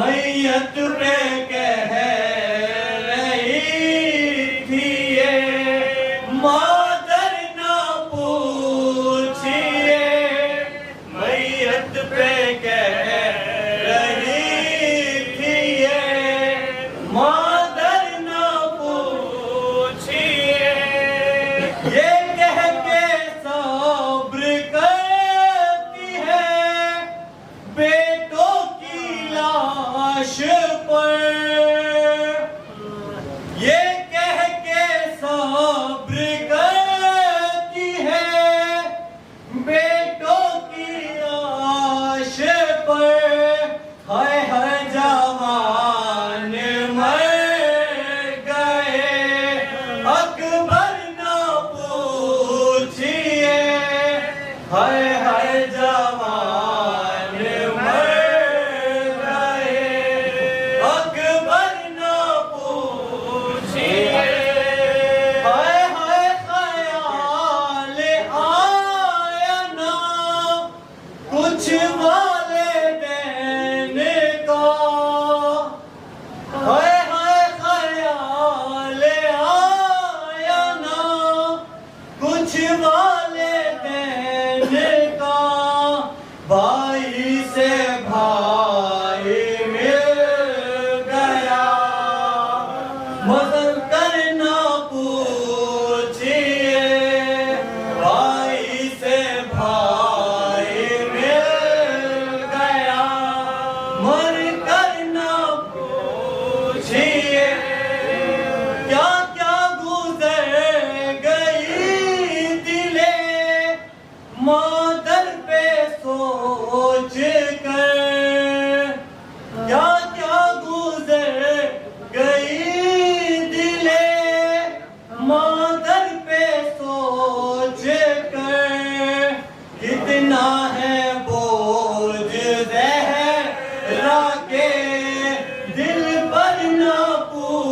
میت پہ کہہ رہی تھی یہ مادر نہ پوچھئے، میت پہ کہہ رہی تھی یہ مادر نہ پوچھئے، یہ کہہ کے صبر کرتی ہے بیٹوں کی لاش پر، یہ کہہ کے صبر کرتی ہے بیٹوں کی لاش پر، ہائے ہائے جوان مر گئے اکبر نہ پوچھئے، ہائے ہائے جوان مر گئے اکبر نہ پوچھئے، ہائے ہائے خیال آیا نا کچھ والدین کا، ہائے ہائے خیال آیا نا کچھ والدین کا، بھائی سے بھائی مل گیا مدد کرنا پوچھئے، بھائی سے بھائی مل گیا مر کرنا پوچھئے، کیا کیا گزر گئی دلے مادر پہ سوچ کر، کیا کیا گزر گئی دلے مادر پہ سوچ کر، کتنا ہے بوجھ زہرا کے دل پر نہ پوچھ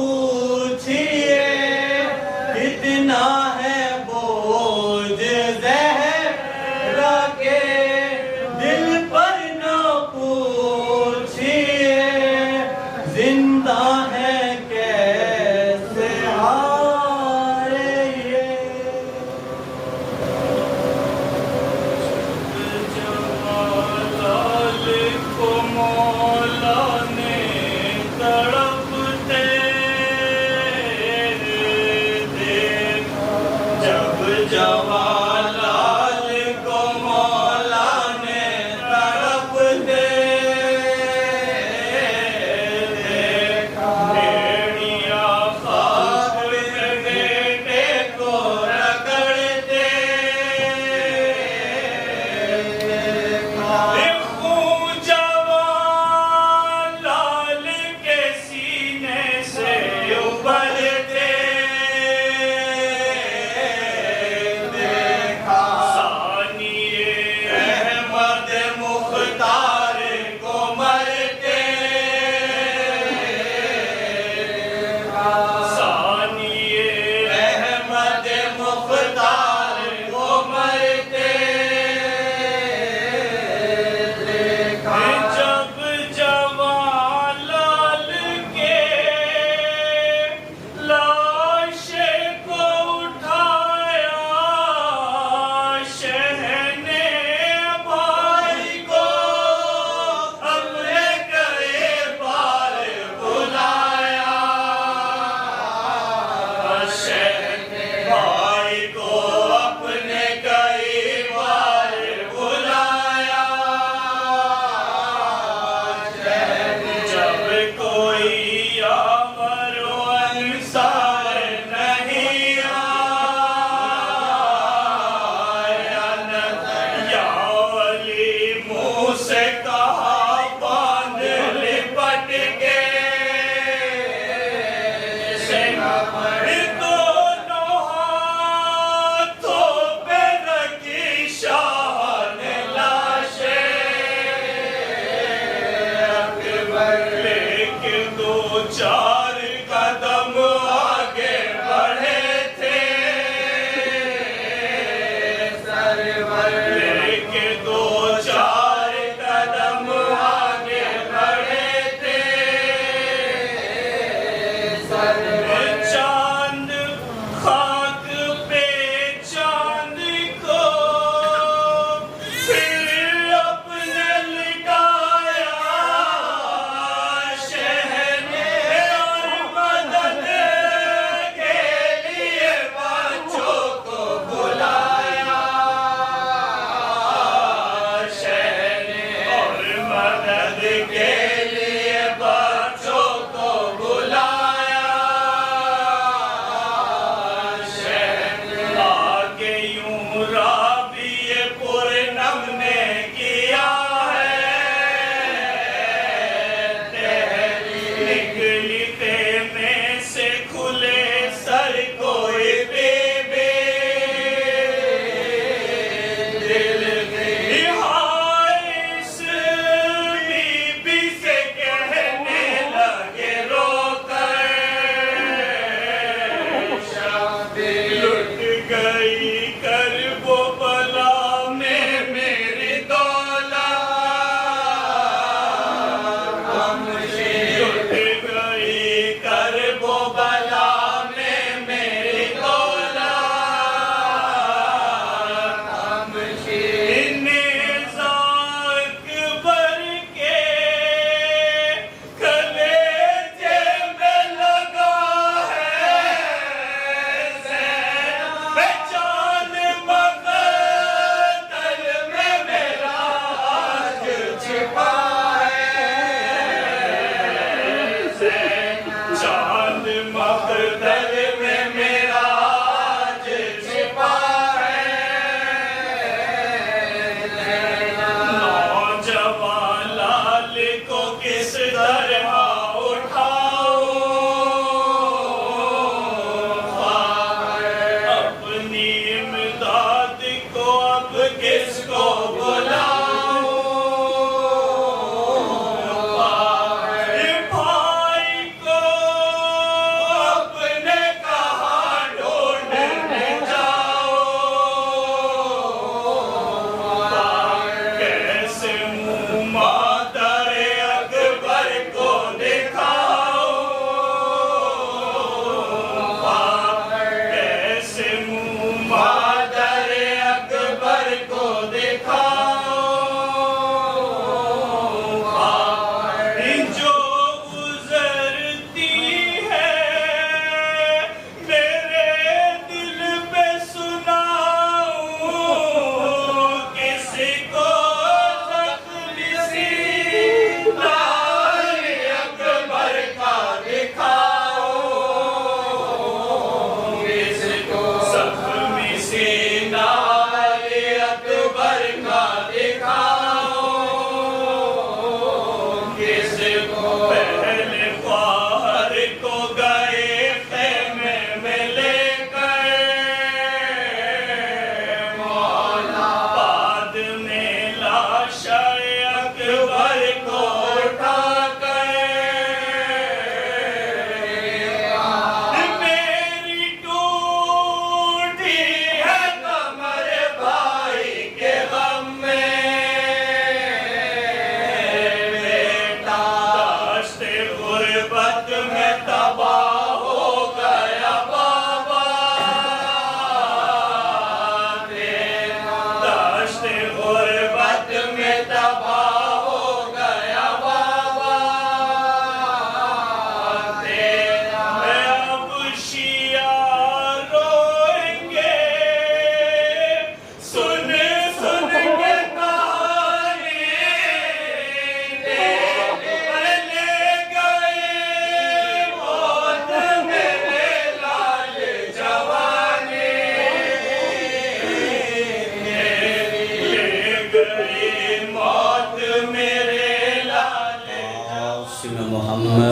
قاسم محمد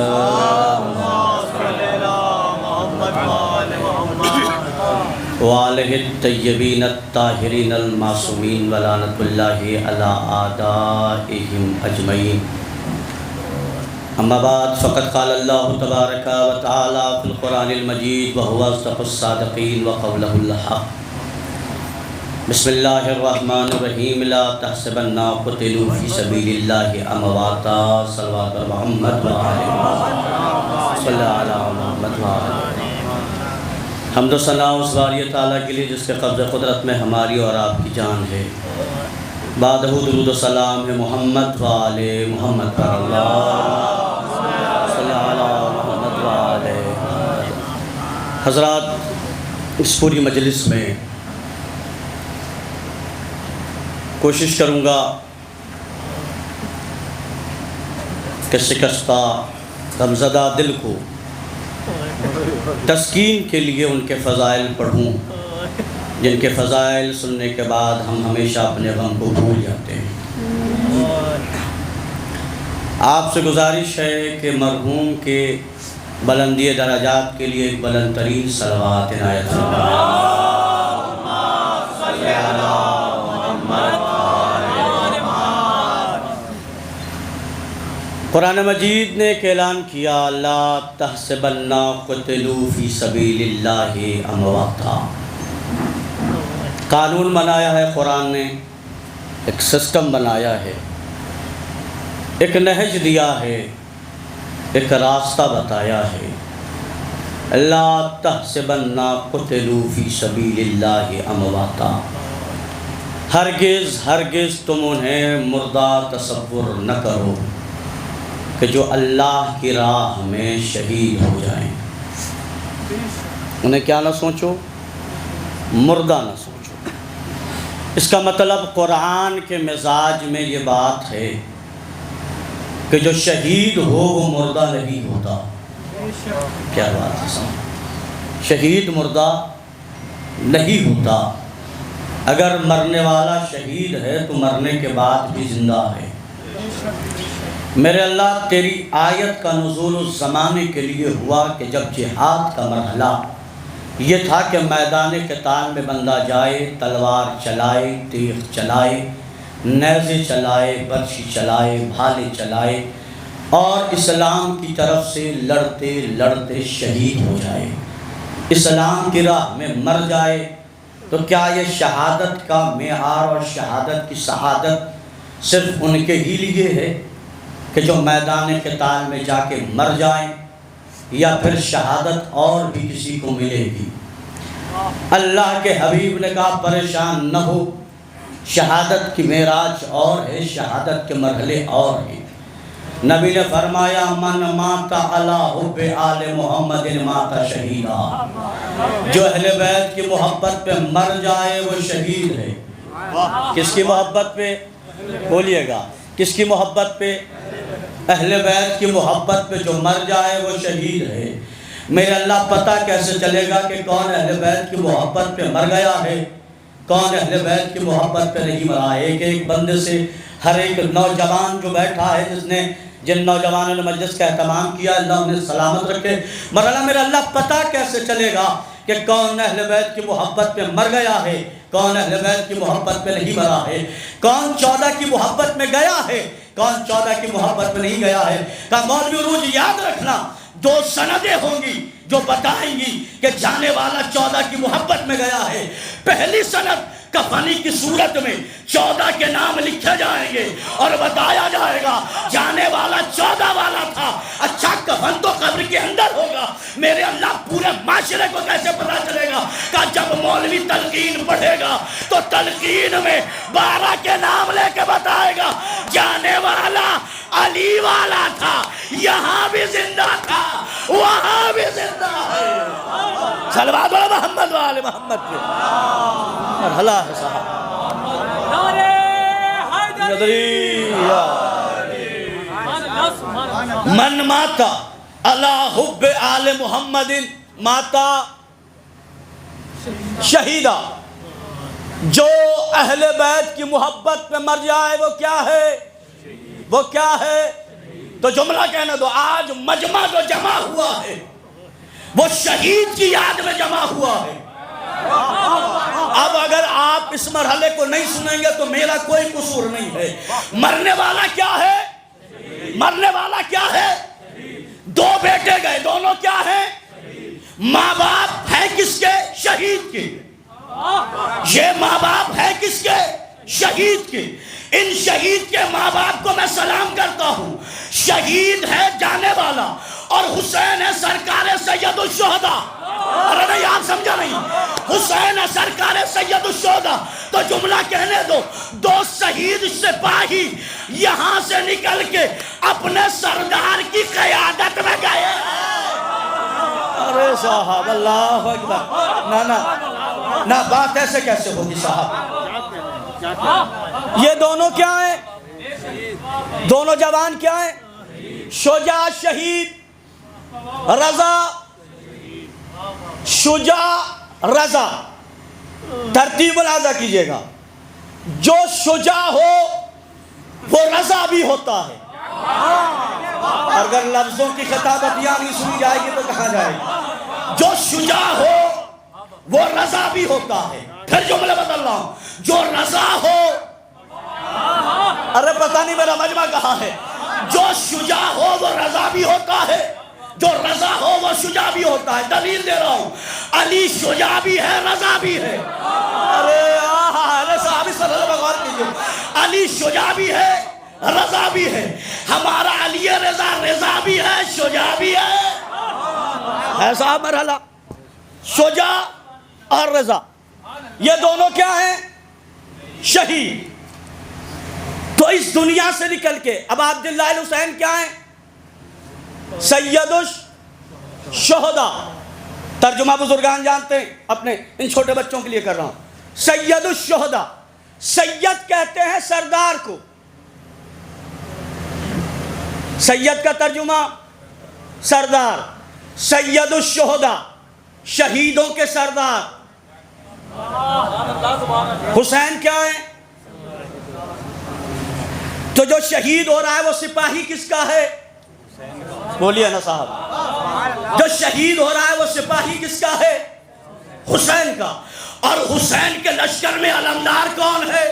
وآلہ الطیبین الطاہرین المعصومین ولعنۃ اللہ علی اعدائہم اجمعین اما بعد فقد قال اللہ تبارک و تعالی فی القرآن المجید وهو اصدق الصادقین وقولہ الحق بسم اللہ الرحمن الرحیم لا تحسبن قتلوا فی سبیل اللہ امواتا صلوات محمد وآلہ محمد صلی اللہ علیہ محمد وآلہ حمد و ثنا اس باری تعالیٰ کے لیے جس کے قبض قدرت میں ہماری اور آپ کی جان ہے بعدہ درود و سلام ہے محمد وآلہ محمد پر اللہ صلی اللہ محمد وآلہ حضرات اس پوری مجلس میں کوشش کروں گا کہ شکستہ غمزدہ دل کو تسکین کے لیے ان کے فضائل پڑھوں جن کے فضائل سننے کے بعد ہم ہمیشہ اپنے غم کو بھول جاتے ہیں۔ آپ سے گزارش ہے کہ مرحوم کے بلندی درجات کے لیے ایک بلند ترین صلوات عنایت فرمائیں۔ قرآن مجید نے ایک اعلان کیا لا تحسبن قتلوا فی سبیل اللہ امواتا۔ قانون بنایا ہے قرآن نے، ایک سسٹم بنایا ہے، ایک نہج دیا ہے، ایک راستہ بتایا ہے۔ لا تحسبن قتلوا فی سبیل اللہ امواتا، ہرگز ہرگز تم انہیں مردہ تصور نہ کرو کہ جو اللہ کی راہ میں شہید ہو جائیں۔ انہیں کیا نہ سوچو، مردہ نہ سوچو۔ اس کا مطلب قرآن کے مزاج میں یہ بات ہے کہ جو شہید ہو وہ مردہ نہیں ہوتا۔ کیا بات ہے صاحب، شہید مردہ نہیں ہوتا۔ اگر مرنے والا شہید ہے تو مرنے کے بعد بھی زندہ ہے۔ میرے اللہ تیری آیت کا نزول اس زمانے کے لیے ہوا کہ جب جہاد کا مرحلہ یہ تھا کہ میدان قتال میں بندہ جائے، تلوار چلائے، تیغ چلائے، نیزے چلائے، برچھی چلائے، بھالے چلائے اور اسلام کی طرف سے لڑتے لڑتے شہید ہو جائے، اسلام کی راہ میں مر جائے۔ تو کیا یہ شہادت کا معیار اور شہادت کی سعادت صرف ان کے ہی لیے ہے کہ جو میدان قتال میں جا کے مر جائیں، یا پھر شہادت اور بھی کسی کو ملے گی؟ اللہ کے حبیب نے کہا پریشان نہ ہو، شہادت کی معراج اور ہے، شہادت کے مرحلے اور ہیں۔ نبی نے فرمایا من مات علی حب آل محمد مات شہیدا، جو اہل بیت کی محبت پہ مر جائے وہ شہید ہے۔ کس کی محبت پہ؟ بولیے گا، کس کی محبت پہ؟ اہل بیت کی محبت پہ جو مر جائے وہ شہید ہے۔ میرے اللہ پتہ کیسے چلے گا کہ کون اہل بیت کی محبت پہ مر گیا ہے، کون اہل بیت کی محبت پہ نہیں مرا؟ ایک ایک بندے سے ہر ایک نوجوان جو بیٹھا ہے، جن نوجوانوں نے مجلس کا اہتمام کیا، اللہ انہیں سلامت رکھے، مولانا میرا اللہ پتہ کیسے چلے گا کہ کون اہل بیت کی محبت پہ مر گیا ہے، کون اہل بیت کی محبت پہ نہیں مرا ہے، کون 14 کی محبت میں گیا ہے، کون 14 کی محبت میں نہیں گیا ہے۔ کہ مولوی عروج یاد رکھنا، 2 سندیں ہوں گی جو بتائیں گی کہ جانے والا 14 کی محبت میں گیا ہے۔ پہلی سند کفنی کی صورت میں 14 کے نام لکھے جائیں گے اور بتایا جائے گا جانے والا 14 والا تھا۔ اچھا کفن تو قبر کے اندر ہوگا، میرے اللہ پورے معاشرے کو کیسے پتا چلے گا؟ کہ جب مولوی تلقین پڑھے گا تو تلقین میں 12 کے نام لے کے بتائے گا جانے والا علی والا تھا، یہاں بھی زندہ تھا، وہاں بھی زندہ ہے۔ صلوات محمد وآل محمد پہ مرحلہ ہے صاحب۔ من ماتا علی حب آل محمد ماتا شہیدہ، جو اہل بیت کی محبت پہ مر جائے وہ کیا ہے؟ وہ کیا ہے؟ تو جملہ کہنے دو، آج مجمع جو جمع ہوا ہے وہ شہید کی یاد میں جمع ہوا ہے۔ اب اگر آپ اس مرحلے کو نہیں سنیں گے تو میرا کوئی قصور نہیں ہے۔ مرنے والا کیا ہے؟ مرنے والا کیا ہے؟ دو بیٹے گئے، دونوں کیا ہیں؟ ماں باپ ہے کس کے؟ شہید کے۔ یہ ماں باپ ہے کس کے؟ شہید کے۔ ان شہید کے ماں باپ کو میں سلام کرتا ہوں۔ شہید ہے جانے والا اور حسین ہے سرکار سید الشہداء۔ ارے نہیں، آپ سمجھا نہیں، حسین ہے سرکار سید الشہداء۔ تو جملہ کہنے دو، دو شہید سپاہی یہاں سے نکل کے اپنے سردار کی قیادت میں گئے۔ ارے صاحب، اللہ اکبر، نہ بات ایسے کیسے ہوگی صاحب؟ یہ دونوں کیا ہیں؟ دونوں جوان کیا ہیں؟ شجاع شہید، رضا شجاع رضا۔ ترتیب الادا کیجئے گا، جو شجاع ہو وہ رضا بھی ہوتا ہے۔ اگر لفظوں کی خطابت یہاں نہیں سنی جائے گی تو کہاں جائے گی؟ جو شجاع ہو وہ رضا بھی ہوتا ہے۔ پھر جملہ بدل رہا ہوں، جو رضا ہو، ارے پتہ نہیں میرا مجمع کہاں ہے؟ جو شجاع ہو وہ رضا بھی ہوتا ہے، جو رضا ہو وہ شجاع بھی ہوتا ہے۔ دلیل دے رہا ہوں، علی شجاع بھی ہے، رضا بھی ہے۔ ارے صحابی صلی اللہ علیہ وسلم غور کیجئے، علی شجاع بھی ہے، رضا بھی ہے۔ ہمارا علی رضا، رضا بھی ہے، شجاع بھی ہے۔ ایسا مرحلہ شجاع اور رضا، یہ دونوں کیا ہیں؟ شہید۔ تو اس دنیا سے نکل کے اب عبداللہ الحسین کیا ہیں؟ سید الشہداء۔ ترجمہ بزرگان جانتے ہیں، اپنے ان چھوٹے بچوں کے لیے کر رہا ہوں۔ سید الشہداء، سید کہتے ہیں سردار کو۔ سید کا ترجمہ سردار، سید الشہداء شہیدوں کے سردار۔ حسین کیا ہے؟ تو جو شہید ہو رہا ہے وہ سپاہی کس کا ہے؟ بولیے نا صاحب، جو شہید ہو رہا ہے وہ سپاہی کس کا ہے؟ حسین کا۔ اور حسین کے لشکر میں علمدار کون ہے؟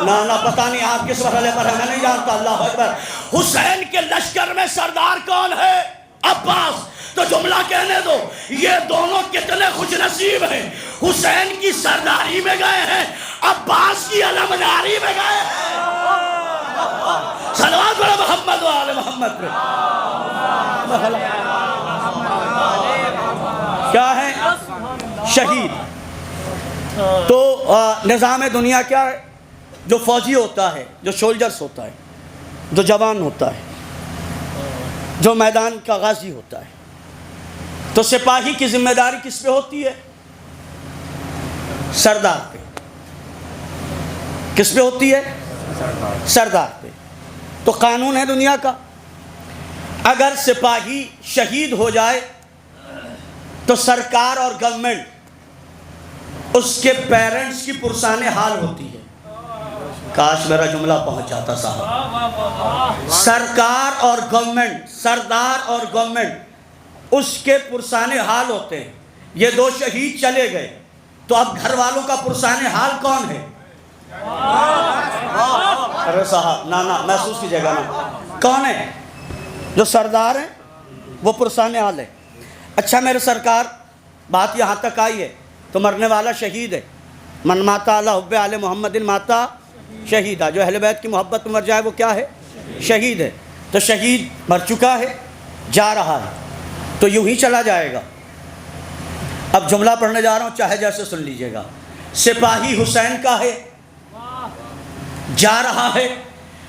نہ پتہ نہیں آپ کس مرحلے پر ہے، میں نہیں جانتا، اللہ اکبر۔ حسین کے لشکر میں سردار کون ہے؟ عباس۔ تو جملہ کہنے دو، یہ دونوں کتنے خوش نصیب ہیں، حسین کی سرداری میں گئے ہیں، عباس کی علمداری میں گئے ہیں۔ صلوات علی محمد و آل محمد پہ کیا ہے؟ شہید۔ تو نظام دنیا کیا ہے؟ جو فوجی ہوتا ہے، جو سولجرز ہوتا ہے، جو جوان ہوتا ہے، جو میدان کا غازی ہوتا ہے، تو سپاہی کی ذمہ داری کس پہ ہوتی ہے؟ سردار پہ۔ کس پہ ہوتی ہے؟ سردار پہ۔ تو قانون ہے دنیا کا، اگر سپاہی شہید ہو جائے تو سرکار اور گورنمنٹ اس کے پیرنٹس کی پرسان حال ہوتی ہے۔ کاش میرا جملہ پہنچ جاتا صاحب۔ سرکار اور گورنمنٹ، سردار اور گورنمنٹ اس کے پرسان حال ہوتے ہیں۔ یہ دو شہید چلے گئے تو اب گھر والوں کا پرسان حال کون ہے؟ ارے صاحب نا محسوس کیجئے گا نا، کون ہے؟ جو سردار ہیں وہ پرسان حال ہے۔ اچھا میرے سرکار، بات یہاں تک آئی ہے تو مرنے والا شہید ہے۔ من ماتا علی حب آل محمد ماتا شہیدہ، جو اہل بیت کی محبت میں مر جائے وہ کیا ہے؟ شہید ہے۔ تو شہید مر چکا ہے، جا رہا ہے، تو یوں ہی چلا جائے گا۔ اب جملہ پڑھنے جا رہا ہوں، چاہے جیسے سن لیجئے گا۔ سپاہی حسین کا ہے، جا رہا ہے۔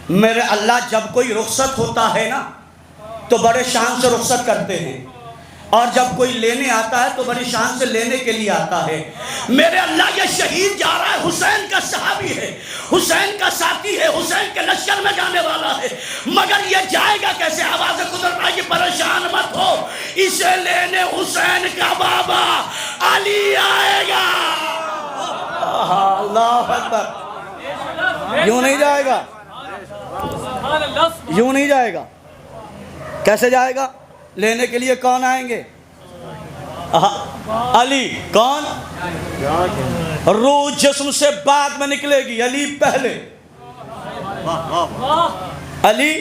میرے اللہ جب کوئی رخصت ہوتا ہے نا تو بڑے شان سے رخصت کرتے ہیں، اور جب کوئی لینے آتا ہے تو بڑی شان سے لینے کے لیے آتا ہے۔ میرے اللہ یہ شہید جا رہا ہے، حسین کا صحابی ہے، حسین کا ساتھی ہے، حسین کے لشکر میں جانے والا ہے، مگر یہ جائے گا کیسے؟ آواز قدرت آئی، پریشان مت ہو، اسے لینے حسین کا بابا علی آئے گا۔ اللہ اکبر، یوں نہیں جائے گا۔ یوں نہیں جائے گا. کیسے جائے گا؟ لینے کے لیے کون آئیں گے؟ علی. کون؟ روح جسم سے بعد میں نکلے گی، علی پہلے. علی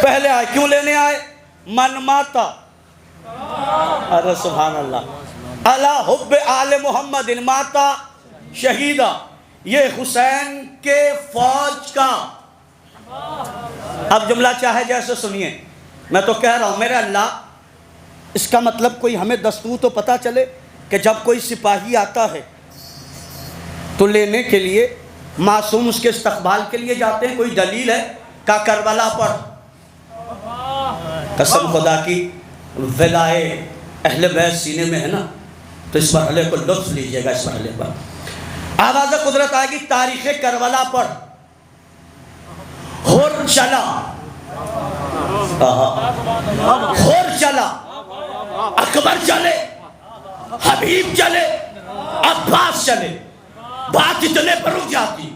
پہلے آئے. کیوں لینے آئے؟ من ماتا، ارے سبحان اللہ، علی حب آل محمد ماتا شہیدہ. یہ حسین کے فوج کا. اب جملہ چاہے جیسے سنیے، میں تو کہہ رہا ہوں میرے اللہ، اس کا مطلب کوئی ہمیں دستور تو پتہ چلے کہ جب کوئی سپاہی آتا ہے تو لینے کے لیے معصوم اس کے استقبال کے لیے جاتے ہیں. کوئی دلیل ہے؟ کہ کربلا پر. قسم خدا کی ولائے اہل بیت سینے میں ہے نا، تو اس مرحلے کو لطف لیجئے گا. اس مرحلے پر آواز قدرت آئے گی. تاریخ کربلا پر ہور چلا، ہور چلا، اکبر چلے، حبیب چلے، عباس چلے، بات اتنے پر رک جاتی.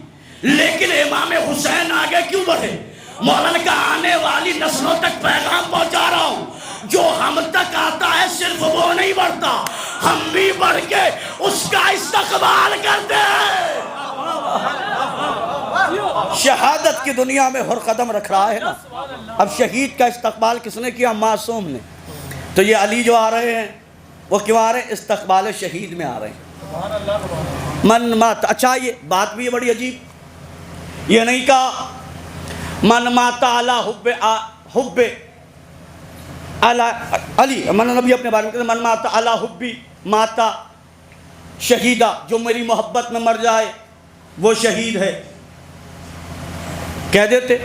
لیکن امام حسین آگے کیوں بڑھے؟ مولانا کا آنے والی نسلوں تک پیغام پہنچا رہا ہوں، جو ہم تک آتا ہے صرف وہ نہیں بڑھتا، ہم بھی بڑھ کے اس کا استقبال کرتے ہیں. شہادت کی دنیا میں ہر قدم رکھ رہا ہے نا. اب شہید کا استقبال کس نے کیا؟ معصوم نے. تو یہ علی جو آ رہے ہیں وہ کیوں آ رہے ہیں؟ استقبال شہید میں آ رہے ہیں. من مات. اچھا یہ بات بھی ہے بڑی عجیب. یہ نہیں کہا من ماتا علی حب علی. من نبی اپنے بارے میں کہتے ہیں من ماتا علی حبی ماتا شہیدہ. جو میری محبت میں مر جائے وہ شہید ہے. کہہ دیتے،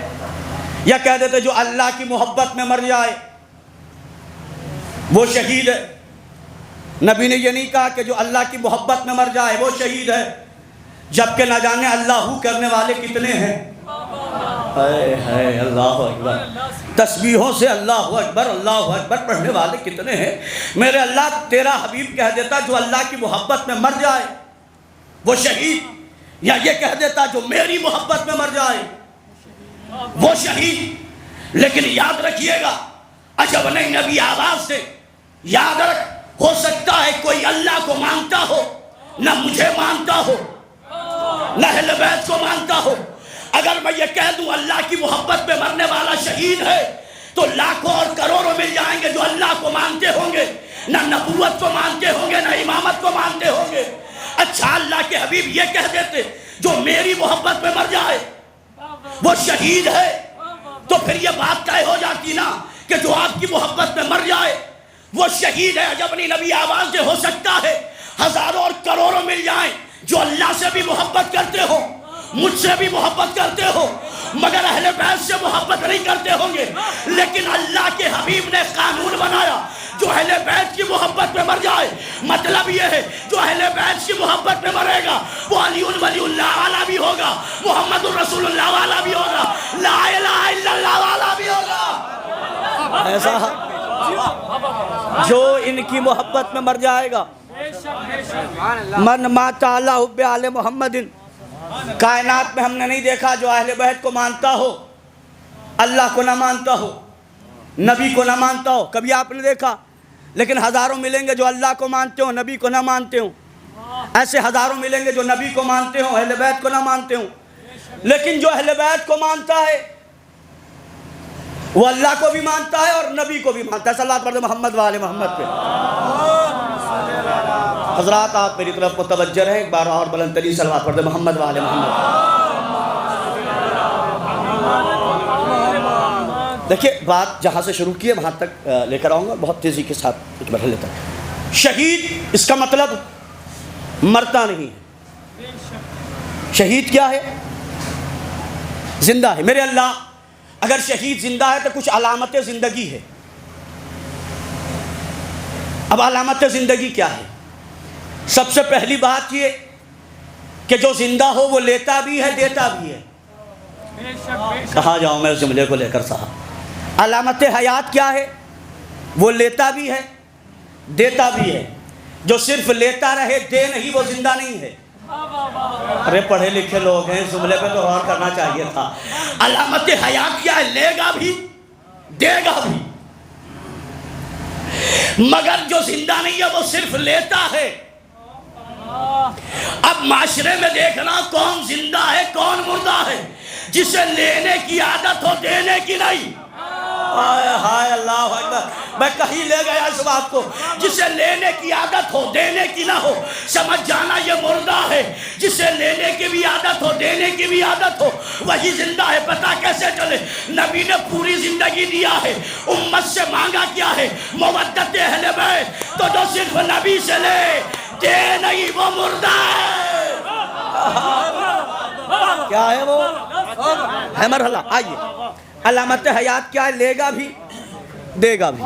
یا کہہ دیتے جو اللہ کی محبت میں مر جائے وہ شہید ہے. نبی نے یہ نہیں کہا کہ جو اللہ کی محبت میں مر جائے وہ شہید ہے، جبکہ نہ جانے اللہ کرنے والے کتنے ہیں. اللہ اکبر. تسبیحوں سے اللہ اکبر اللہ اکبر پڑھنے والے کتنے ہیں. میرے اللہ، تیرا حبیب کہہ دیتا جو اللہ کی محبت میں مر جائے وہ شہید، یا یہ کہہ دیتا جو میری محبت میں مر جائے وہ شہید. لیکن یاد رکھیے گا، عجب نہیں نبی آواز سے یاد رکھ، ہو سکتا ہے کوئی اللہ کو مانتا ہو نہ مجھے مانتا ہو نہ اہل بیت کو مانتا ہو. اگر میں یہ کہہ دوں اللہ کی محبت میں مرنے والا شہید ہے تو لاکھوں اور کروڑوں مل جائیں گے جو اللہ کو مانتے ہوں گے، نہ نبوت کو مانتے ہوں گے نہ امامت کو مانتے ہوں گے. اچھا اللہ کے حبیب یہ کہہ دیتے جو میری محبت میں مر جائے وہ شہید ہے، تو پھر یہ بات طے ہو جاتی نا کہ جو آپ کی محبت میں مر جائے وہ شہید ہے. عجب نہیں نبی آواز سے ہو سکتا ہے ہزاروں اور کروڑوں مل جائیں جو اللہ سے بھی محبت کرتے ہو، مجھ سے بھی محبت کرتے ہو، مگر اہل بیت سے محبت نہیں کرتے ہوں گے. لیکن اللہ کے حبیب نے قانون بنایا جو اہل بیت کی محبت میں مر جائے، مطلب یہ ہے جو اہل بیت کی محبت میں مرے گا وہ علی ولی اللہ والا بھی ہوگا، محمد الرسول اللہ والا بھی ہوگا، لا الہ الا اللہ والا بھی ہوگا. ایسا جو ان کی محبت میں مر جائے گا. من مات علی حب آل محمد. کائنات میں ہم نے نہیں دیکھا جو اہل بیت کو مانتا ہو اللہ کو نہ مانتا ہو، نبی کو نہ مانتا ہو. کبھی آپ نے دیکھا؟ لیکن ہزاروں ملیں گے جو اللہ کو مانتے ہوں نبی کو نہ مانتے ہوں. ایسے ہزاروں ملیں گے جو نبی کو مانتے ہوں اہل بیت کو نہ مانتے ہوں. لیکن جو اہل بیت کو مانتا ہے وہ اللہ کو بھی مانتا ہے اور نبی کو بھی مانتا ہے. صلوات پڑھ دے محمد والے محمد پہ. حضرات آپ میری طرف متوجہ رہیں، ایک بار اور بلند ترین صلوات پڑھ دے محمد والے محمد. دیکھیے بات جہاں سے شروع کی ہے وہاں تک لے کر آؤں گا بہت تیزی کے ساتھ ایک مرحلے تک. شہید اس کا مطلب مرتا نہیں ہے. شہید کیا ہے؟ زندہ ہے. میرے اللہ اگر شہید زندہ ہے تو کچھ علامت زندگی ہے. اب علامت زندگی کیا ہے؟ سب سے پہلی بات یہ کہ جو زندہ ہو وہ لیتا بھی ہے دیتا بھی ہے. کہاں جاؤں میں اس جملے کو لے کر صاحب. علامت حیات کیا ہے؟ وہ لیتا بھی ہے دیتا بھی ہے. جو صرف لیتا رہے دے نہیں وہ زندہ نہیں ہے. ارے پڑھے لکھے لوگ ہیں، اس جملے پہ تو غور کرنا چاہیے تھا۔ علامت حیات کیا ہے؟ لے گا بھی دے گا بھی، مگر جو زندہ نہیں ہے وہ صرف لیتا ہے۔ اب معاشرے میں دیکھنا کون زندہ ہے کون مردہ ہے، جسے لینے کی عادت ہو دینے کی نہیں۔ ہائے اللہ اکبر، میں کہیں لے گیا اس بات کو، جسے لینے کی عادت ہو دینے کی نہ ہو، سمجھ جانا یہ مردہ ہے۔ جسے لینے کی بھی عادت ہو دینے کی بھی عادت ہو وہی زندہ ہے۔ پتہ کیسے چلے؟ نبی نے پوری زندگی دیا ہے، امت سے مانگا کیا ہے؟ مودت اہل بیت، تو جو صرف نبی سے لے دے نہیں وہ مردہ ہے۔ کیا ہے وہ ہے مرحلہ؟ آئیے، علامت حیات کیا ہے؟ لے گا بھی دے گا بھی۔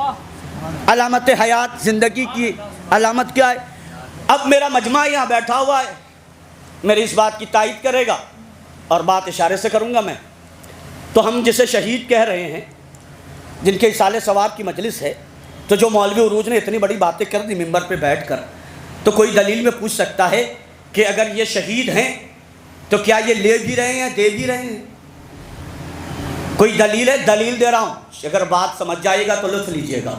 علامت حیات زندگی کی علامت کیا ہے؟ اب میرا مجمع یہاں بیٹھا ہوا ہے، میری اس بات کی تائید کرے گا اور بات اشارے سے کروں گا میں۔ تو ہم جسے شہید کہہ رہے ہیں، جن کے اصالِ ثواب کی مجلس ہے، تو جو مولوی عروج نے اتنی بڑی باتیں کر دی ممبر پہ بیٹھ کر، تو کوئی دلیل میں پوچھ سکتا ہے کہ اگر یہ شہید ہیں تو کیا یہ لے بھی رہے ہیں دے بھی رہے ہیں؟ کوئی دلیل ہے؟ دلیل دے رہا ہوں، اگر بات سمجھ جائے گا تو لطف لیجئے گا۔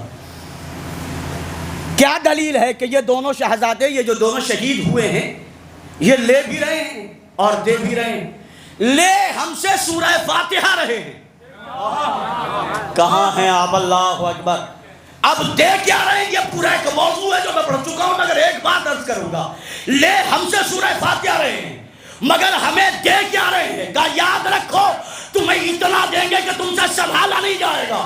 کیا دلیل ہے کہ یہ دونوں شہزادے، یہ جو دونوں شہید ہوئے ہیں، یہ لے بھی رہے ہیں اور دے بھی رہے ہیں؟ لے ہم سے سورہ فاتحہ رہے ہیں، کہاں ہیں آپ؟ اللہ اکبر۔ اب دے کیا رہے ہیں؟ یہ پورا ایک موضوع ہے جو میں پڑھ چکا ہوں، مگر ایک بات عرض کروں گا۔ لے ہم سے سورہ فاتحہ رہے ہیں، مگر ہمیں دے کیا رہے ہیں؟ کہا یاد رکھو تمہیں اتنا دیں گے کہ تم سے سنبھالا نہیں جائے گا۔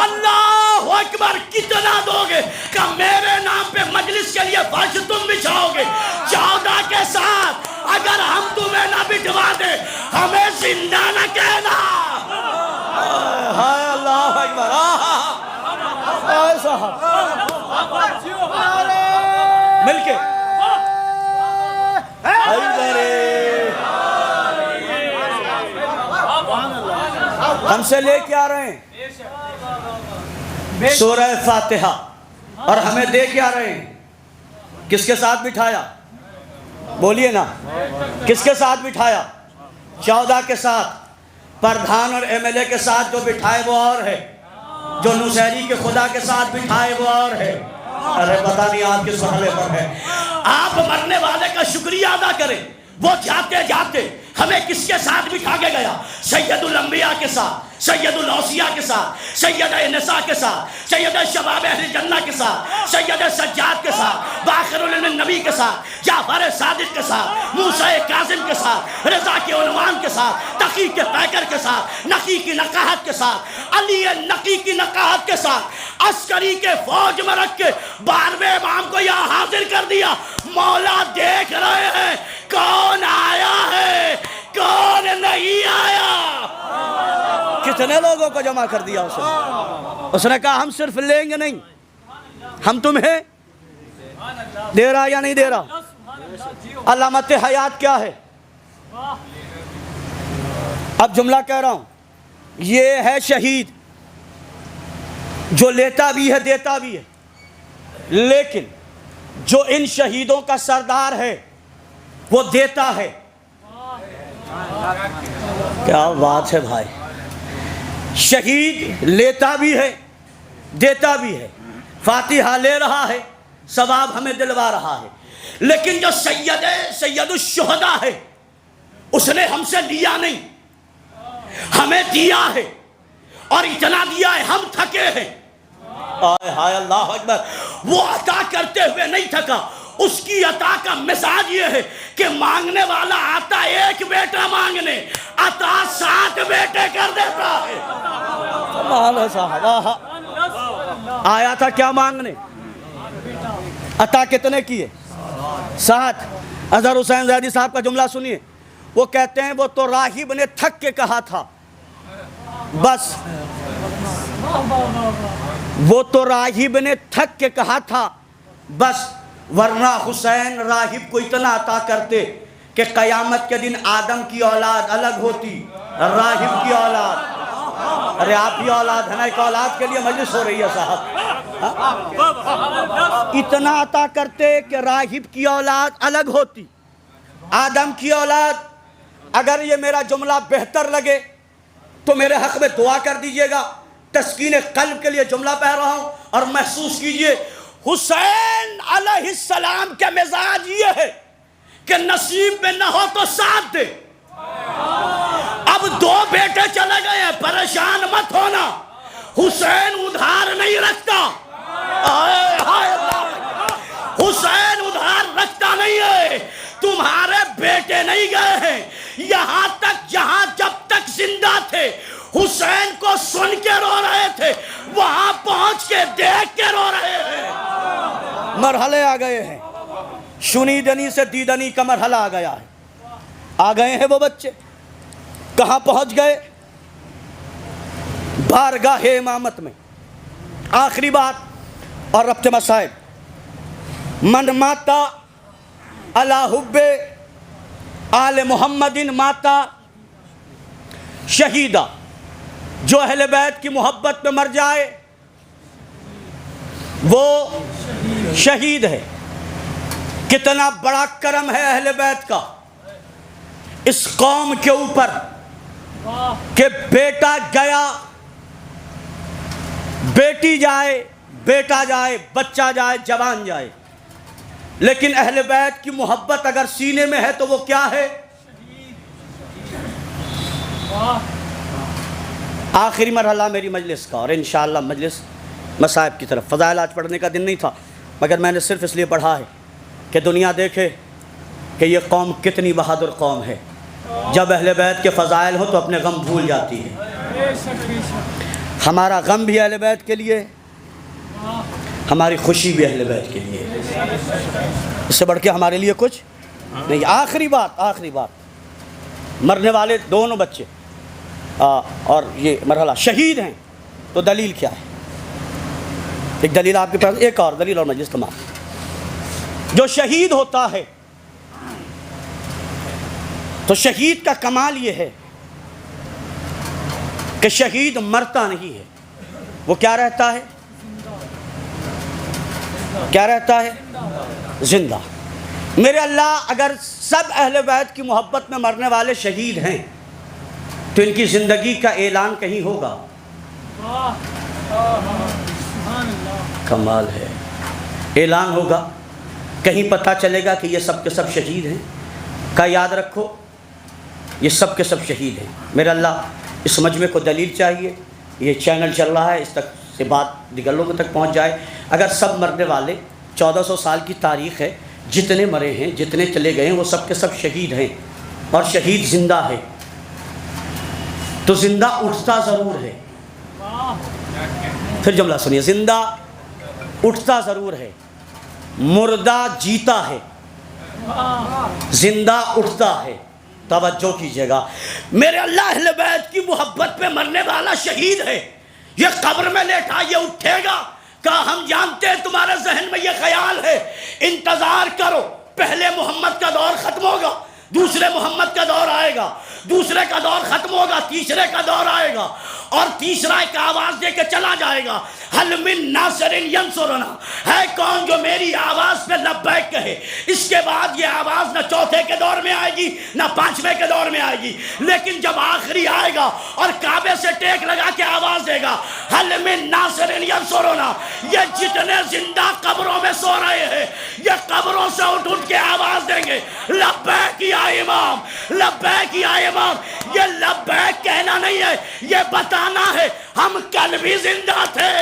اللہ اکبر، کتنا دو گے؟ کہ میرے نام پہ مجلس کے لیے فرش تم بچھاؤ گے 14 کے ساتھ، اگر ہم تمہیں نہ بٹھوا دیں ہمیں زندہ نہ کہنا۔ ہائے اللہ اکبر، مل کے ہم سے لے کے آ رہے ہیں سورہ فاتحہ، اور ہمیں دے کے آ رہے ہیں۔ کس کے ساتھ بٹھایا؟ بولیے نا، کس کے ساتھ بٹھایا؟ 14 کے ساتھ۔ پردھان اور ایم ایل اے کے ساتھ جو بٹھائے وہ اور ہے، جو نوشہری کے خدا کے ساتھ بٹھائے وہ اور ہے۔ ارے پتہ نہیں آپ کس مرحلے پر ہے۔ آپ مرنے والے کا شکریہ ادا کریں، وہ جاتے جاتے ہمیں کس کے ساتھ بٹھا کے گیا؟ سید الانبیاء کے ساتھ، سید الاوصیاء کے ساتھ، سید نساء کے ساتھ، سید شباب اہل جنہ کے ساتھ، سید سجاد کے ساتھ، باخر النبی کے ساتھ، جعفر صادق کے ساتھ، موسیٰ کاظم کے ساتھ، رضا کے عنوان کے ساتھ، تقی کے پیکر کے ساتھ، نقی کی نقاہت کے ساتھ، علی نقی کی نقاہت کے ساتھ، عسکری کے فوج میں رکھ کے 12ویں امام کو یہاں حاضر کر دیا۔ مولا دیکھ رہے ہیں کون آیا ہے کون نہیں آیا۔ کتنے لوگوں کو جمع کر دیا اس نے کہا ہم صرف لیں گے نہیں، ہم تمہیں دے رہا یا نہیں دے رہا۔ علامت حیات کیا ہے؟ اب جملہ کہہ رہا ہوں، یہ ہے شہید جو لیتا بھی ہے دیتا بھی ہے، لیکن جو ان شہیدوں کا سردار ہے وہ دیتا ہے۔ کیا بات ہے بھائی، شہید لیتا بھی ہے دیتا بھی ہے، فاتحہ لے رہا ہے، ثواب ہمیں دلوا رہا ہے، لیکن جو سید الشہداء ہے اس نے ہم سے لیا نہیں، ہمیں دیا ہے، اور اتنا دیا ہے ہم تھکے ہیں۔ ہائے اللہ اکبر، وہ عطا کرتے ہوئے نہیں تھکا، اس کی عطا کا مزاج یہ ہے کہ مانگنے والا آتا ایک بیٹا مانگنے، عطا 7 بیٹے کر دیتا ہے۔ آیا تھا کیا مانگنے؟ عطا کتنے کیے؟ 7۔ اظہر حسین زیدی صاحب کا جملہ سنیے، وہ کہتے ہیں وہ تو راہب نے تھک کے کہا تھا بس، وہ تو راہب نے تھک کے کہا تھا بس، ورنہ حسین راہب کو اتنا عطا کرتے کہ قیامت کے دن آدم کی اولاد الگ ہوتی، راہب کی اولاد۔ ارے آپ کی اولاد ہے نا، ایک اولاد کے لیے مجلس ہو رہی ہے صاحب۔ اتنا عطا کرتے کہ راہب کی اولاد الگ ہوتی، آدم کی اولاد، اگر یہ میرا جملہ بہتر لگے تو میرے حق میں دعا کر دیجئے گا. تسکین قلب کے لیے جملہ پڑھ رہا ہوں اور محسوس کیجئے. حسین علیہ السلام کے مزاج یہ ہے کہ نصیب میں نہ ہو تو ساتھ دے. اب 2 بیٹے چلے گئے ہیں، پریشان مت ہونا، حسین ادھار نہیں رکھتا. حسین ادھار رکھتا نہیں ہے. تمہارے بیٹے نہیں گئے ہیں، یہاں تک جہاں جب تک زندہ تھے حسین کو سن کے رو رہے تھے، وہاں پہنچ کے دیکھ کے رو رہے ہیں. مرحلے آ گئے ہیں، شنیدنی سے دیدنی کا مرحلہ آ گیا ہے. آ گئے ہیں وہ بچے، کہاں پہنچ گئے؟ بارگاہ امامت میں. آخری بات اور ربط مسائل. من ماتا علی حب آل محمد ماتا شہیدہ. جو اہل بیت کی محبت میں مر جائے وہ شہید ہے. کتنا بڑا کرم ہے اہل بیت کا اس قوم کے اوپر کہ بیٹا گیا، بیٹی جائے، بیٹا جائے، بچہ جائے، جوان جائے، لیکن اہل بیت کی محبت اگر سینے میں ہے تو وہ کیا ہے؟ آخری مرحلہ میری مجلس کا، اور انشاءاللہ مجلس مصائب کی طرف. فضائل آج پڑھنے کا دن نہیں تھا، مگر میں نے صرف اس لیے پڑھا ہے کہ دنیا دیکھے کہ یہ قوم کتنی بہادر قوم ہے. جب اہل بیت کے فضائل ہو تو اپنے غم بھول جاتی ہے. ہمارا غم بھی اہل بیت کے لیے، ہماری خوشی بھی اہل بیت کے لیے. اس سے بڑھ کے ہمارے لیے کچھ نہیں. آخری بات مرنے والے دونوں بچے اور یہ مرحلہ شہید ہیں تو دلیل کیا ہے؟ ایک دلیل آپ کے پاس، ایک اور دلیل اور مجلس تمام. جو شہید ہوتا ہے تو شہید کا کمال یہ ہے کہ شہید مرتا نہیں ہے، وہ کیا رہتا ہے؟ کیا رہتا ہے؟ زندہ. میرے اللہ، اگر سب اہل بیت کی محبت میں مرنے والے شہید ہیں تو ان کی زندگی کا اعلان کہیں ہوگا. کمال ہے. اعلان ہوگا، کہیں پتہ چلے گا کہ یہ سب کے سب شہید ہیں. کا یاد رکھو یہ سب کے سب شہید ہیں. میرے اللہ، اس مجمع کو دلیل چاہیے. یہ چینل چل رہا ہے، اس تک سے بات دیگر لوگوں تک پہنچ جائے. اگر سب مرنے والے 1400 سال کی تاریخ ہے، جتنے مرے ہیں، جتنے چلے گئے ہیں، وہ سب کے سب شہید ہیں اور شہید زندہ ہے تو زندہ اٹھتا ضرور ہے. پھر جملہ سنیے، زندہ اٹھتا ضرور ہے، مردہ جیتا ہے، زندہ اٹھتا ہے. توجہ کیجئے گا. میرے اللہ، اہل بیت کی محبت پہ مرنے والا شہید ہے. یہ قبر میں لیٹا، یہ اٹھے گا. کہا ہم جانتے ہیں تمہارے ذہن میں یہ خیال ہے، انتظار کرو، پہلے محمد کا دور ختم ہوگا، دوسرے محمد کا دور آئے گا، دوسرے کا دور ختم ہوگا، تیسرے کا دور آئے گا، اور تیسرا ایک آواز دے کے چلا جائے گا، حل من ناصر ینصرنا، ہے کون جو میری آواز پہ لبیک کہے. اس کے بعد یہ آواز نہ چوتھے کے دور میں آئے گی نہ پانچویں کے دور میں آئے گی، لیکن جب آخری آئے گا اور کعبے سے ٹیک لگا کے آواز دے گا، حل من ناصر ینصرنا. یہ جتنے زندہ قبروں میں سو رہے ہیں، یہ قبروں سے اٹھ کے آواز دیں گے، لبیک یا امام، لبیک یا امام. یہ لبیک کہنا نہیں ہے، یہ بتانا ہے ہم کل بھی زندہ تھے،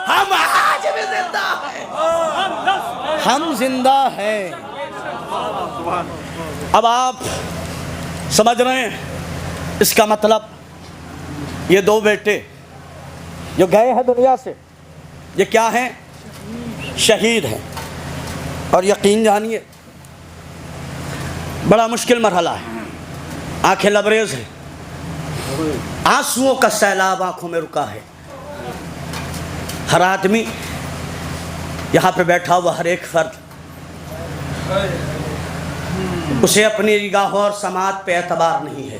ہم آج بھی زندہ ہیں، ہم زندہ ہیں. اب آپ سمجھ رہے ہیں اس کا مطلب؟ یہ 2 بیٹے جو گئے ہیں دنیا سے، یہ کیا ہیں؟ شہید ہیں. اور یقین جانیے بڑا مشکل مرحلہ ہے. آنکھیں لبریز ہیں، آنسوؤں کا سیلاب آنکھوں میں رکا ہے. ہر آدمی یہاں پہ بیٹھا ہوا، ہر ایک فرد، اسے اپنی نگاہوں اور سماعت پہ اعتبار نہیں ہے.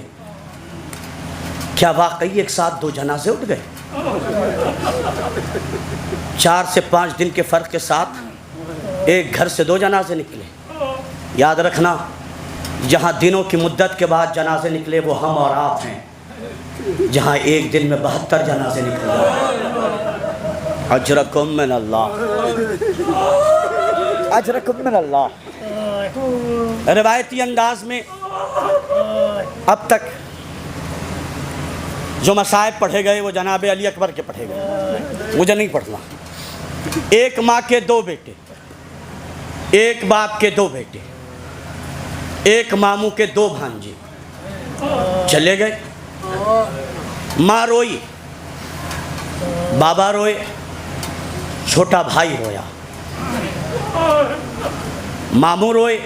کیا واقعی ایک ساتھ 2 جنازے اٹھ گئے؟ 4 سے 5 دن کے فرق کے ساتھ ایک گھر سے 2 جنازے نکلے. یاد رکھنا جہاں دنوں کی مدت کے بعد جنازے نکلے وہ ہم اور آپ ہیں، جہاں ایک دن میں 72 جنازے نکلے۔ اجرکم من اللہ، اجرکم من اللہ۔ روایتی انداز میں اب تک جو مصائب پڑھے گئے وہ جناب علی اکبر کے پڑھے گئے، مجھے نہیں پڑھنا۔ ایک ماں کے 2 بیٹے، ایک باپ کے 2 بیٹے، ایک ماموں کے 2 بھانجے چلے گئے۔ ماں روئی، بابا روئے، چھوٹا بھائی رویا، ماموں روئے،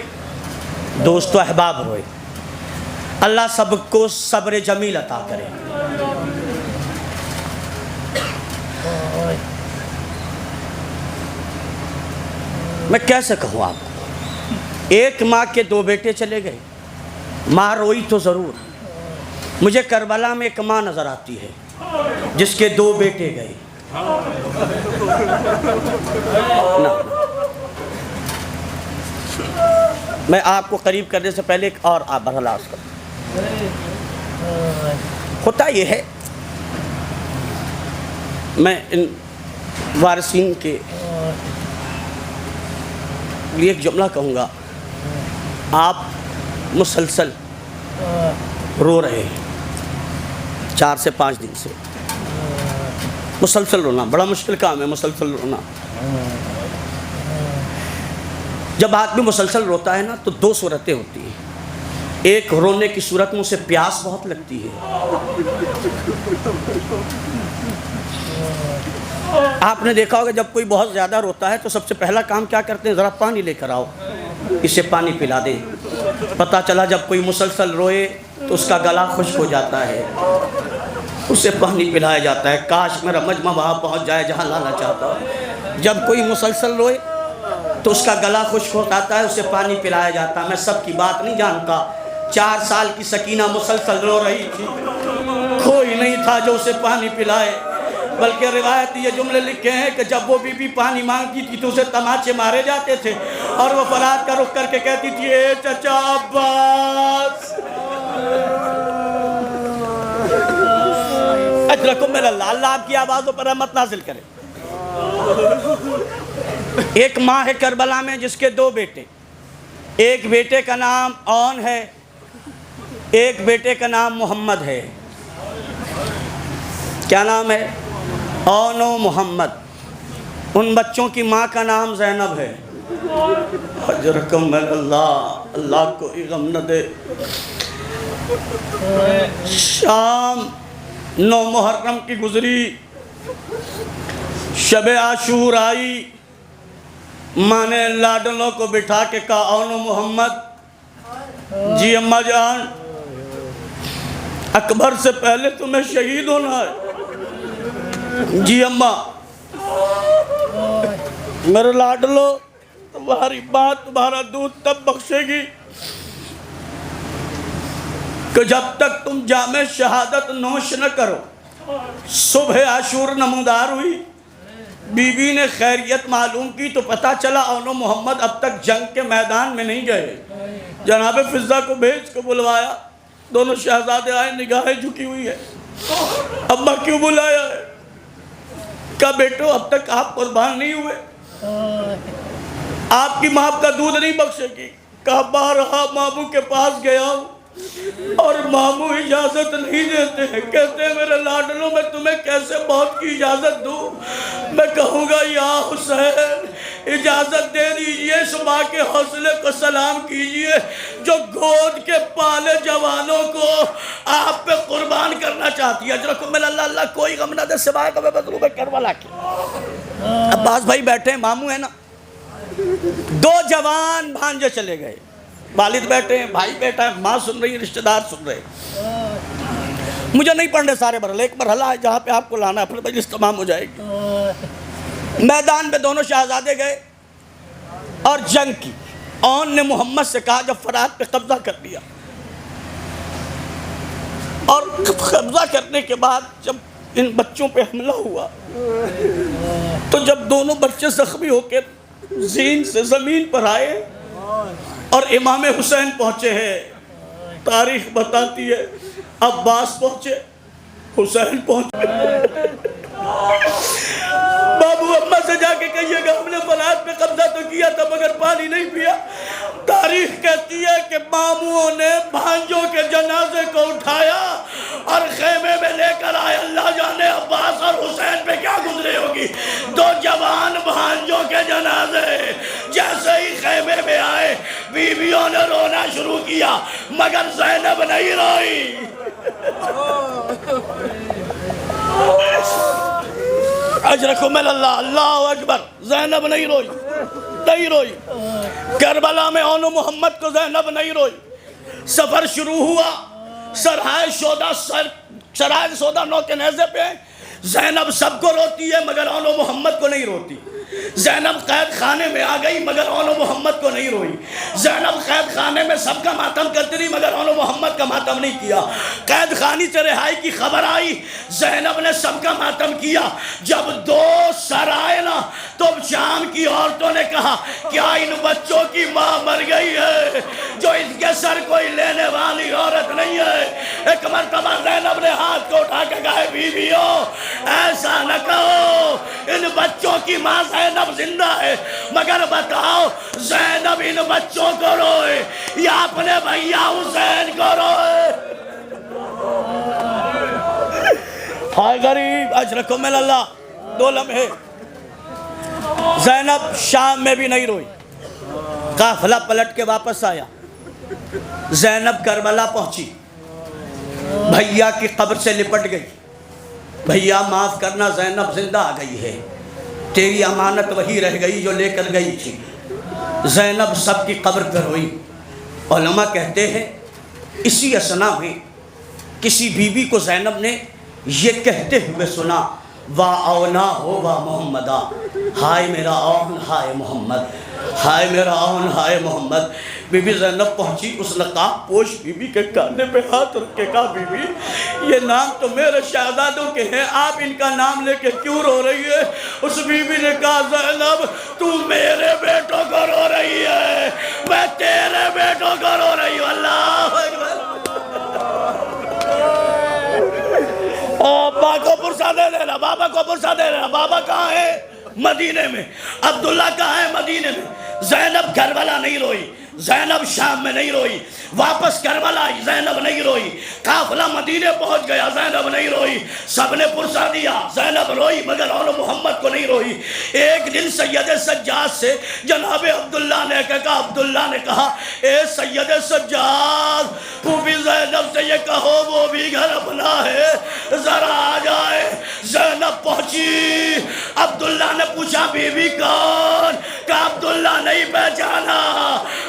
دوست و احباب روئے۔ اللہ سب کو صبر جمیل عطا کرے۔ میں کیسے کہوں آپ کو، ایک ماں کے 2 بیٹے چلے گئے، ماں روئی تو ضرور۔ مجھے کربلا میں ایک ماں نظر آتی ہے جس کے 2 بیٹے گئے۔ میں آپ کو قریب کرنے سے پہلے ایک اور برخلاست کروں۔ ہوتا یہ ہے، میں ان وارثین کے لیے ایک جملہ کہوں گا۔ آپ مسلسل رو رہے ہیں 4 سے 5 دن سے، مسلسل رونا بڑا مشکل کام ہے، مسلسل رونا۔ جب آدمی مسلسل روتا ہے نا تو 2 صورتیں ہوتی ہیں۔ ایک، رونے کی صورت میں اسے پیاس بہت لگتی ہے۔ آپ نے دیکھا ہوگا جب کوئی بہت زیادہ روتا ہے تو سب سے پہلا کام کیا کرتے ہیں؟ ذرا پانی لے کر آؤ، اسے پانی پلا دیں۔ پتہ چلا جب کوئی مسلسل روئے تو اس کا گلا خشک ہو جاتا ہے، اسے پانی پلایا جاتا ہے۔ کاش میرا مجمع وہاں پہنچ جائے جہاں لانا چاہتا ہوں۔ جب کوئی مسلسل روئے تو اس کا گلا خشک ہو جاتا ہے، اسے پانی پلایا جاتا ہے۔ میں سب کی بات نہیں جانتا، 4 سال کی سکینہ مسلسل رو رہی تھی، کوئی نہیں تھا جو اسے پانی پلائے، بلکہ روایت یہ جملے لکھے ہیں کہ جب وہ بی بی پانی مانگتی تھی تو اسے تماچے مارے جاتے تھے، اور وہ فرات کا رخ کر کے کہتی تھی، اے چچا عباس اجرکم من اللہ، اللہ آپ کی آوازوں پر رحمت نازل کرے۔ ایک ماں ہے کربلا میں جس کے 2 بیٹے، ایک بیٹے کا نام اون ہے، ایک بیٹے کا نام محمد ہے۔ کیا نام ہے؟ اون و محمد۔ ان بچوں کی ماں کا نام زینب ہے۔ اجرکم من اللہ، اللہ کو غم نہ دے۔ شام 9 محرم کی گزری، شب عاشور آئی، ماں نے لاڈلوں کو بٹھا کے کہا، اون و محمد، جی اماں جان، اکبر سے پہلے تمہیں شہید ہونا ہے۔ جی اماں، میرے لاڈلو، تمہاری بات تمہارا دودھ تب بخشے گی کہ جب تک تم جام شہادت نوش نہ کرو۔ صبح عاشور نمودار ہوئی، بی بی نے خیریت معلوم کی تو پتہ چلا اون و محمد اب تک جنگ کے میدان میں نہیں گئے۔ جناب فضہ کو بھیج کے بلوایا، دونوں شہزادے آئے، نگاہیں جھکی ہوئی ہے۔ ابا کیوں بلایا ہے؟ کہا بیٹو اب تک آپ قربان نہیں ہوئے، آپ کی ماں کا دودھ نہیں بخشے گی۔ کہا بارہا ماموں کے پاس گیا ہوں اور ماموں اجازت نہیں دیتے ہیں، کہتے ہیں میرے لاڈلوں میں تمہیں کیسے موت کی اجازت دوں؟ میں کہوں گا یا حسین اجازت دے دیجئے، اس ماں کے حوصلے کو سلام کیجئے جو گود کے پالے جوانوں کو آپ پہ قربان کرنا چاہتی ہے۔ اجرکم من اللہ، اللہ کوئی غم نہ دے سوائے کہ مظلوم کربلا کی۔ عباس بھائی بیٹھے ہیں، ماموں ہیں نا، 2 جوان بھانجے چلے گئے، والد بیٹھے ہیں، بھائی بیٹھا ہے، ماں سن رہی ہے، رشتہ دار سن رہے ہیں۔ مجھے نہیں پڑھنے سارے مرحلے، ایک مرحلہ ہے جہاں پہ آپ کو لانا ہے، پھر مجلس تمام ہو جائے گی۔ میدان میں دونوں شہزادے گئے اور جنگ کی۔ اون نے محمد سے کہا جب فرات پہ قبضہ کر لیا، اور قبضہ کرنے کے بعد جب ان بچوں پہ حملہ ہوا تو جب دونوں بچے زخمی ہو کے زین سے زمین پر آئے اور امام حسین پہنچے ہیں. تاریخ بتاتی ہے عباس پہنچے, حسین پہنچے. بابو اماں سے جا کے کہیے گا ہم نے فلاد پہ قبضہ تو کیا تھا مگر پانی نہیں پیا. تاریخ کہتی ہے کہ ماموں نے بھانجوں کے جنازے کو اٹھایا اور خیمے میں لے کر آئے. اللہ جانے عباس اور حسین پہ کیا گزرے ہوگی. دو جوان بھانجوں کے جنازے جیسے ہی خیمے میں آئے بیویوں نے رونا شروع کیا مگر زینب نہیں روئی. اجرکم اللہ. اللہ اکبر. زینب نہیں روئی, نہیں روئی. کربلا میں اون محمد کو زینب نہیں روئی. سفر شروع ہوا, سرائے سودا نو کے نیزے پہ. زینب سب کو روتی ہے مگر اون محمد کو نہیں روتی. زینب قید خانے میں آ گئی مگر اون محمد کو نہیں روئی. زینب قید خانے میں سب کا ماتم کرتی رہی مگر اون محمد کا ماتم نہیں کیا. قید خانی سے رہائی کی خبر آئی, زینب نے سب کا ماتم کیا. جب 2 سر آئے نا تو شام کی عورتوں نے کہا کیا ان بچوں کی ماں مر گئی ہے جو اس کے سر کوئی لینے والی عورت نہیں ہے. ایک مرتبہ زینب نے ہاتھ کو اٹھا کے کہا بیویوں ایسا نہ کہو, ان بچوں کی ماں زینب زندہ ہے مگر بتاؤ زینب ان بچوں کو روئے یا اپنے بھیا حسین کو روئے. ہائے غریب. اجرکم اللہ. 2 لمحے. زینب شام میں بھی نہیں روئی. قافلہ پلٹ کے واپس آیا. زینب کربلا پہنچی, بھیا کی قبر سے لپٹ گئی. بھیا معاف کرنا زینب زندہ آ گئی ہے, تیری امانت وہی رہ گئی جو لے کر گئی تھی. زینب سب کی قبر پر روئی. علماء کہتے ہیں اسی اثنا میں کسی بی بی کو زینب نے یہ کہتے ہوئے سنا وا اونا ہو وا محمدہ, ہائے میرا اون ہائے محمد, ہائے میرا اون ہائے محمد. بی بی زینب پہنچی, اس نقاب پوش بی بی کے کانے پہ ہاتھ رکھ کے کہا بی بی یہ نام تو میرے شہزادوں کے ہیں, آپ ان کا نام لے کے کیوں رو رہی ہے. اس بی بی نے کہا زینب تو میرے بیٹوں کو رو رہی ہے, میں تیرے بیٹوں کو رو رہی ہوں. اللہ اکبر. ابا کو پرسہ دے دینا, بابا کو پرسہ دے دینا. بابا کہاں ہے؟ مدینے میں. عبداللہ کہاں ہے؟ مدینے میں. زینب کربلا نہیں روئی, زینب شام میں نہیں روئی. واپس کربلا آئی, زینب نہیں روئی. قافلہ مدینے پہنچ گیا, زینب نہیں روئی. سب نے پرسہ دیا, زینب روئی مگر اون محمد کو نہیں روئی. ایک دن سید سجاد سے جناب عبداللہ نے کہا, عبداللہ نے کہا اے سید سجاد پھوپھی زینب سے یہ کہو وہ بھی گھر اپنا ہے ذرا آ جائے. زینب پہنچی. عبداللہ نے پوچھا بی بی کون؟ کہ عبداللہ نہیں پہچانا,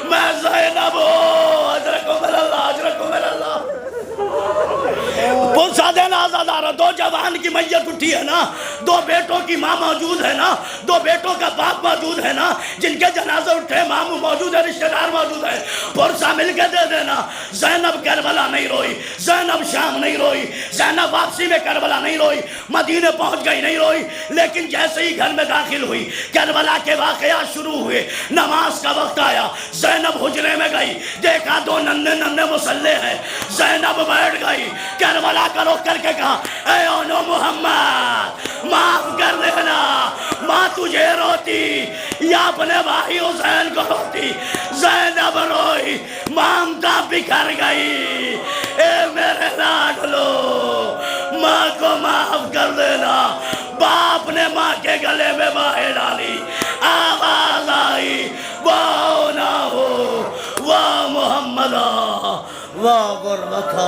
میں زینب ہوں. اجرکم اللہ. اجرکم اللہ. پرسہ دینا آزادارہ. 2 جوان کی میت اٹھی ہے نا, 2 بیٹوں کی ماں موجود ہے نا, 2 بیٹوں کا باپ موجود ہے نا, جن کے جنازے اٹھے ماموں موجود ہے, رشتہ دار موجود ہے. پرسہ مل کے دے دینا. زینب کربلا نہیں روئی, زینب شام نہیں روئی, زینب واپسی میں کربلا نہیں روئی, مدینے پہنچ گئی نہیں روئی. لیکن جیسے ہی گھر میں داخل ہوئی کربلا کے واقعات شروع ہوئے, نماز کا وقت آیا. زینب حجرے میں گئی, دیکھا 2 ننھے مسلح ہیں. زینب بیٹھ گئی, کربلا کا رخ کر کے کہا اے اون محمد معاف کر دینا, ماں تجھے روتی یا اپنے بھائی حسین کو روتی. زینب روئی, مامتا بکھر گئی. اے میرے لاڈلو ماں کو معاف کر دینا. باپ نے ماں کے گلے میں باہیں ڈالی, آواز آئی واہ نہ ہو واہ محمدہ واہ غربتہ.